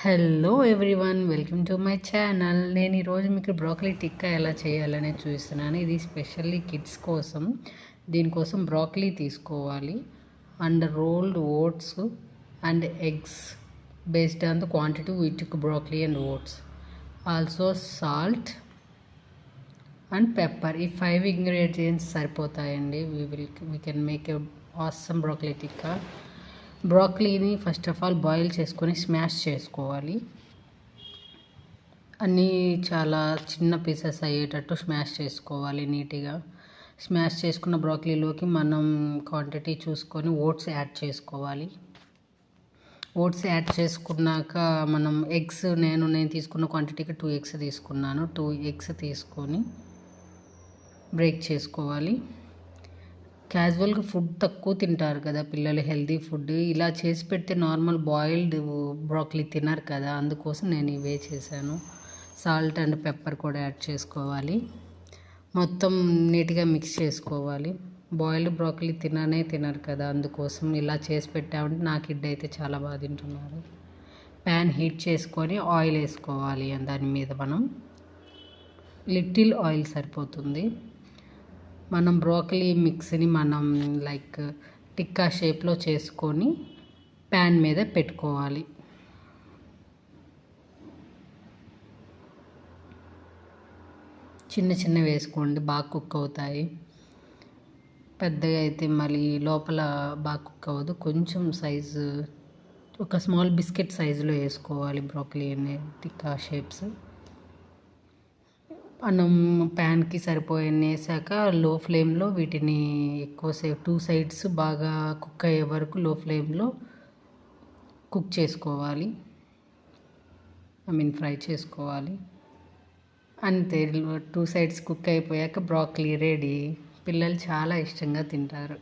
Hello everyone, welcome to my channel. నేను ఈరోజు మీకు బ్రోకలీ టిక్కా ఎలా చేయాలని చూస్తున్నాను. ఇది స్పెషల్లీ కిడ్స్ కోసం. దీనికోసం బ్రోకలీ తీసుకోవాలి and rolled oats and eggs based on the quantity we took broccoli and oats. Also salt and pepper. ఈ 5 ఇంగ్రీడియంట్స్ సరిపోతాయండి. We can make a awesome broccoli tikka. బ్రోకలీని ఫస్ట్ ఆఫ్ ఆల్ బాయిల్ చేసుకొని smash చేసుకోవాలి. అన్నీ చాలా చిన్న pieces అయ్యేటట్టు smash చేసుకోవాలి నీట్గా. స్మాష్ చేసుకున్న బ్రోకలీలోకి మనం క్వాంటిటీ చూసుకొని ఓట్స్ యాడ్ చేసుకోవాలి. ఓట్స్ యాడ్ చేసుకున్నాక మనం ఎగ్స్ నేను తీసుకున్న క్వాంటిటీకి 2 ఎగ్స్ తీసుకున్నాను. 2 ఎగ్స్ తీసుకొని బ్రేక్ చేసుకోవాలి. క్యాజువల్గా ఫుడ్ తక్కువ తింటారు కదా పిల్లలు, హెల్తీ ఫుడ్. ఇలా చేసి పెడితే నార్మల్ బాయిల్డ్ బ్రోకలీ తినరు కదా, అందుకోసం నేను ఇవే చేశాను. సాల్ట్ అండ్ పెప్పర్ కూడా యాడ్ చేసుకోవాలి. మొత్తం నీట్గా మిక్స్ చేసుకోవాలి. బాయిల్డ్ బ్రోకలీ తినరు కదా, అందుకోసం ఇలా చేసి పెట్టామంటే నా కిడ్ అయితే చాలా బాగా తింటున్నారు. ప్యాన్ హీట్ చేసుకొని ఆయిల్ వేసుకోవాలి. దాని మీద మనం లిటిల్ ఆయిల్ సరిపోతుంది. మనం బ్రోకలీ మిక్స్ని మనం టిక్కా షేప్లో చేసుకొని ప్యాన్ మీద పెట్టుకోవాలి. చిన్న చిన్న వేసుకోండి, బాగా కుక్ అవుతాయి. పెద్దగా అయితే మళ్ళీ లోపల బాగా కుక్ అవ్వదు. కొంచెం సైజు ఒక స్మాల్ బిస్కెట్ సైజులో వేసుకోవాలి బ్రోకలీ అనే టిక్కా షేప్స్. అన్నం ప్యాన్కి సరిపోయిన వేసాక లో ఫ్లేమ్లో వీటిని ఎక్కువసేపు 2 సైడ్స్ బాగా కుక్ అయ్యే వరకు లో ఫ్లేమ్లో కుక్ చేసుకోవాలి. ఫ్రై చేసుకోవాలి. అంతే, 2 సైడ్స్ కుక్ అయిపోయాక బ్రోకలీ రెడీ. పిల్లలు చాలా ఇష్టంగా తింటారు.